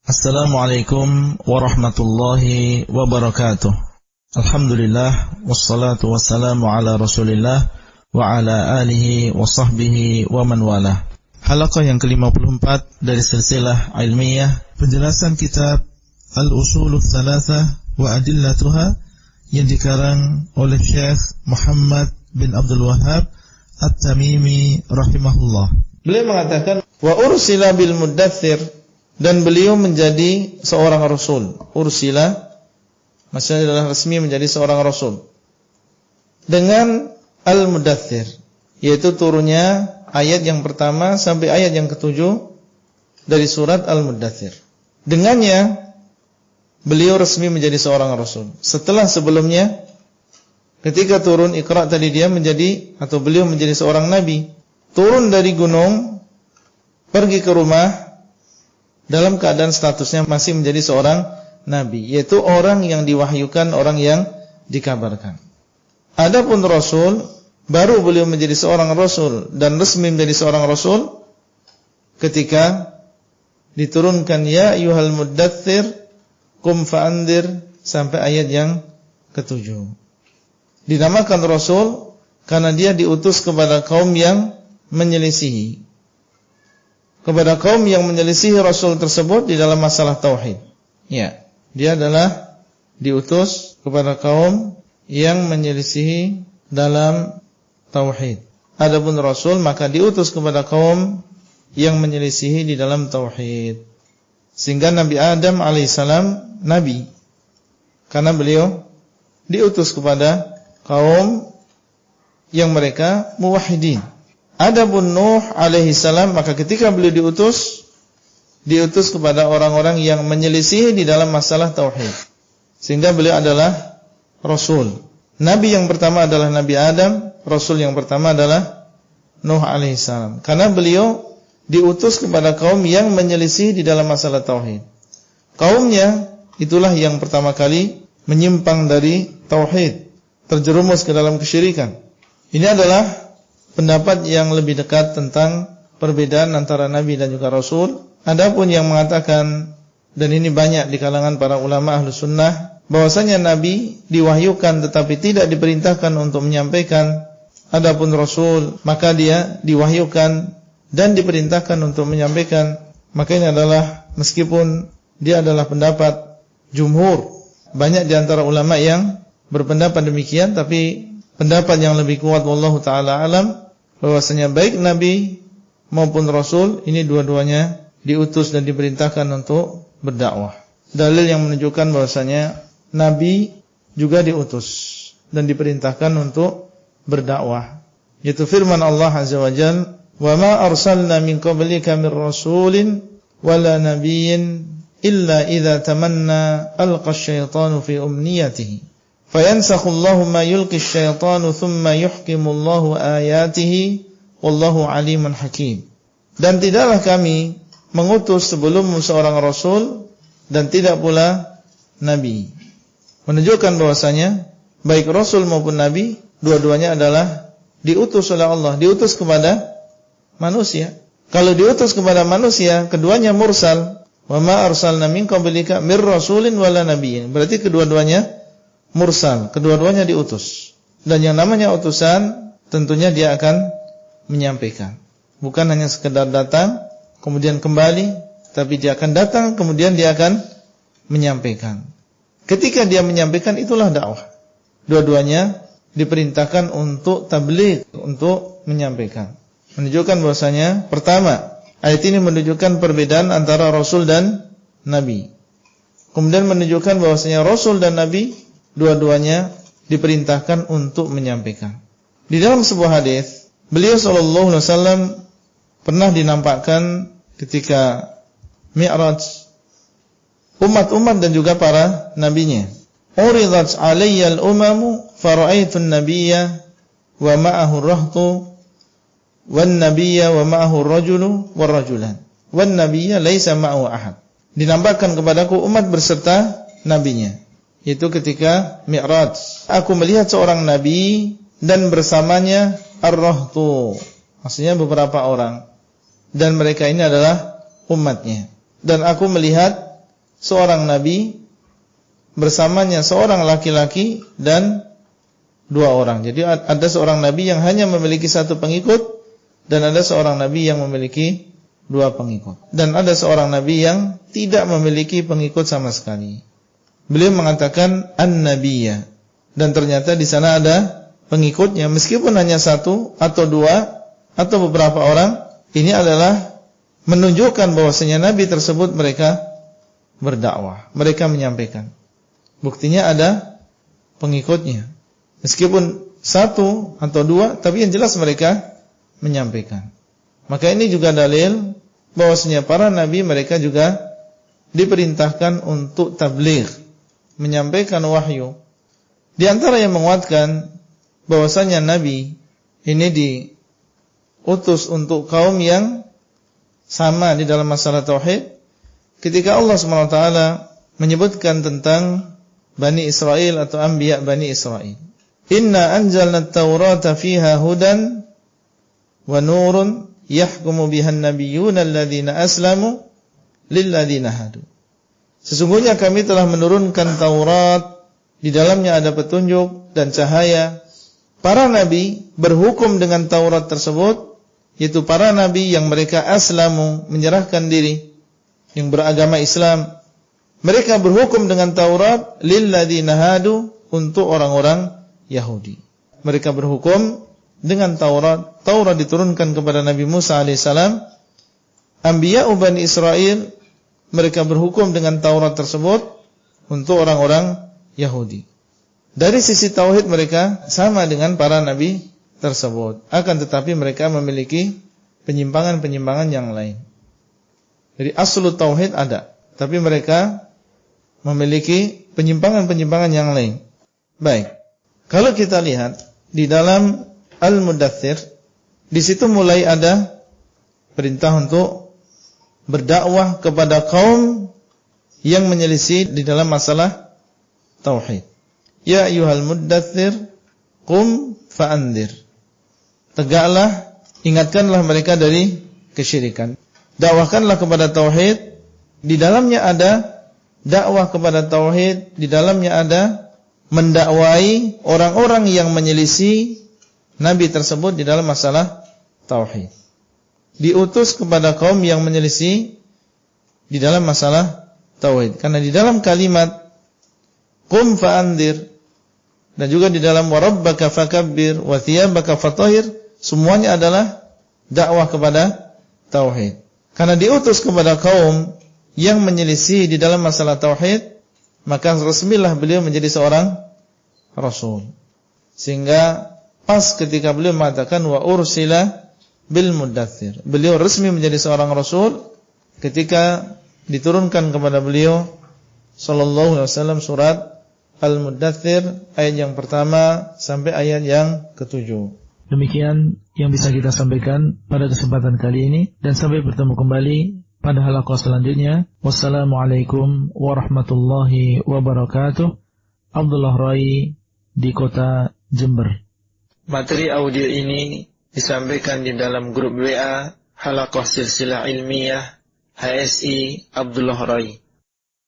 Assalamualaikum warahmatullahi wabarakatuh. Alhamdulillah wassalatu wassalamu ala Rasulillah wa ala alihi wa sahbihi wa man walah. Halaqah yang ke-54 dari silsilah ilmiah penjelasan kitab Al-Usulul Thalathah wa Adillatuha yang dikarang oleh Syekh Muhammad bin Abdul Wahhab At-Tamimi rahimahullah. Beliau mengatakan wa ursila bil muddathir, dan beliau menjadi seorang rasul. Ursila maksudnya adalah resmi menjadi seorang rasul dengan Al-Mudaththir, yaitu turunnya ayat yang pertama sampai ayat yang ke-7 dari surat Al-Mudaththir. Dengannya beliau resmi menjadi seorang rasul. Setelah sebelumnya ketika turun Iqra tadi dia menjadi atau beliau menjadi seorang nabi, turun dari gunung pergi ke rumah dalam keadaan statusnya masih menjadi seorang nabi, yaitu orang yang diwahyukan, orang yang dikabarkan. Adapun rasul, baru beliau menjadi seorang rasul dan resmi menjadi seorang rasul ketika diturunkan ya ayyuhal muddaththir qum fa'andir sampai ayat yang ke-7. Dinamakan rasul karena dia diutus kepada kaum yang menyelisihi, kepada kaum yang menyelisihi Rasul tersebut di dalam masalah tauhid. Ya, dia adalah diutus kepada kaum yang menyelisihi dalam tauhid. Adapun Rasul maka diutus kepada kaum yang menyelisihi di dalam tauhid. Sehingga Nabi Adam alaihissalam nabi, karena beliau diutus kepada kaum yang mereka muwahhidin. Adapun Nuh alaihi salam maka ketika beliau diutus kepada orang-orang yang menyelisihi di dalam masalah tauhid. Sehingga beliau adalah rasul. Nabi yang pertama adalah Nabi Adam, rasul yang pertama adalah Nuh alaihi salam. Karena beliau diutus kepada kaum yang menyelisihi di dalam masalah tauhid. Kaumnya itulah yang pertama kali menyimpang dari tauhid, terjerumus ke dalam kesyirikan. Ini adalah pendapat yang lebih dekat tentang perbedaan antara nabi dan juga rasul. Adapun yang mengatakan, dan ini banyak di kalangan para ulama Ahlus Sunnah, bahwasanya nabi diwahyukan tetapi tidak diperintahkan untuk menyampaikan. Adapun rasul maka dia diwahyukan dan diperintahkan untuk menyampaikan. Maka ini adalah, meskipun dia adalah pendapat jumhur, banyak di antara ulama yang berpendapat demikian, tapi pendapat yang lebih kuat wallahu taala alam bahwasanya baik nabi maupun rasul ini dua-duanya diutus dan diperintahkan untuk berdakwah. Dalil yang menunjukkan bahwasanya nabi juga diutus dan diperintahkan untuk berdakwah, yaitu firman Allah azza wajalla, "Wa ma arsalna min qablika mir rasulin wala nabiyyin illa idza tamanna alqa asy-syaitanu fi umniyatihi fayansakhu Allahu ma yulqi asy-syaitanu thumma yuhkimu Allahu ayatihi wallahu alimun hakim." Dan tidaklah kami mengutus sebelummu seorang rasul dan tidak pula nabi. Menunjukkan bahwasanya baik rasul maupun nabi dua-duanya adalah diutus oleh Allah, diutus kepada manusia. Kalau diutus kepada manusia, keduanya mursal. Wa ma arsalna min qablika mir rasulin wala nabiyyin. Berarti kedua-duanya mursal, kedua-duanya diutus. Dan yang namanya utusan tentunya dia akan menyampaikan. Bukan hanya sekedar datang kemudian kembali, tapi dia akan datang kemudian dia akan menyampaikan. Ketika dia menyampaikan itulah dakwah. Dua-duanya diperintahkan untuk tabligh, untuk menyampaikan. Menunjukkan bahwasanya pertama, ayat ini menunjukkan perbedaan antara rasul dan nabi. Kemudian menunjukkan bahwasanya rasul dan nabi dua-duanya diperintahkan untuk menyampaikan. Di dalam sebuah hadis, beliau sallallahu alaihi wasallam pernah dinampakkan ketika Mi'raj umat-umat dan juga para nabinya. Uridat 'alayya al-umamu fara'aitu an-nabiyya wa ma'ahu ar-rahtu wan nabiyya wa ma'ahu ar-rajulu war-rajulan wan nabiyya laysa ma'ahu ahad. Dinampakkan kepadaku umat berserta nabinya. Itu ketika Mi'raj. Aku melihat seorang nabi dan bersamanya ar-rahtu, maksudnya beberapa orang, dan mereka ini adalah umatnya. Dan aku melihat seorang nabi bersamanya seorang laki-laki dan 2 orang. Jadi ada seorang nabi yang hanya memiliki 1 pengikut dan ada seorang nabi yang memiliki 2 pengikut. Dan ada seorang nabi yang tidak memiliki pengikut sama sekali. Beliau mengatakan an-nabiyya, dan ternyata di sana ada pengikutnya meskipun hanya 1 atau 2 atau beberapa orang. Ini adalah menunjukkan bahwasanya nabi tersebut mereka berdakwah, mereka menyampaikan. Buktinya ada pengikutnya. Meskipun 1 atau 2, tapi yang jelas mereka menyampaikan. Maka ini juga dalil bahwasanya para nabi mereka juga diperintahkan untuk tabligh, menyampaikan wahyu. Di antara yang menguatkan bahwasanya nabi ini diutus untuk kaum yang sama di dalam masalah tauhid, ketika Allah SWT menyebutkan tentang Bani Israel atau anbiya Bani Israel. Inna anzalna at-taurata fiha hudan wa nurun yahkumu bihan nabiyyuna alladhina aslamu lilladhina hadu. Sesungguhnya kami telah menurunkan Taurat, di dalamnya ada petunjuk dan cahaya. Para nabi berhukum dengan Taurat tersebut, yaitu para nabi yang mereka aslamu, menyerahkan diri, yang beragama Islam. Mereka berhukum dengan Taurat lilladzina hadu, untuk orang-orang Yahudi. Mereka berhukum dengan Taurat. Taurat diturunkan kepada Nabi Musa alaihissalam. Anbiya Bani Israel, mereka berhukum dengan Taurat tersebut untuk orang-orang Yahudi. Dari sisi tauhid mereka sama dengan para nabi tersebut. Akan tetapi mereka memiliki penyimpangan-penyimpangan yang lain. Jadi aslu tauhid ada, tapi mereka memiliki penyimpangan-penyimpangan yang lain. Baik. Kalau kita lihat di dalam Al-Mudaththir, di situ mulai ada perintah untuk berdakwah kepada kaum yang menyelisih di dalam masalah tauhid. Ya ayyuhal muddaththir qum fa'andzir. Tegaklah, ingatkanlah mereka dari kesyirikan. Dakwahkanlah kepada tauhid. Di dalamnya ada dakwah kepada tauhid, di dalamnya ada mendakwai orang-orang yang menyelisih nabi tersebut di dalam masalah tauhid. Diutus kepada kaum yang menyelisih di dalam masalah tauhid. Karena di dalam kalimat qum fa'andzir dan juga di dalam warabbaka fakabbir wa thiyabaka fatahhir, semuanya adalah dakwah kepada tauhid. Karena diutus kepada kaum yang menyelisih di dalam masalah tauhid, maka resmilah beliau menjadi seorang rasul. Sehingga pas ketika beliau mengatakan wa ursila bil muddaththir, beliau resmi menjadi seorang rasul ketika diturunkan kepada beliau sallallahu alaihi wasallam surat Al-Muddaththir ayat yang pertama sampai ayat yang ke-7. Demikian yang bisa kita sampaikan pada kesempatan kali ini, dan sampai bertemu kembali pada halaqah selanjutnya. Wassalamualaikum warahmatullahi wabarakatuh. Abdullah Rai di kota Jember. Materi audio ini disampaikan di dalam grup WA Halaqah Silsilah Ilmiah HSI Abdullah Rai.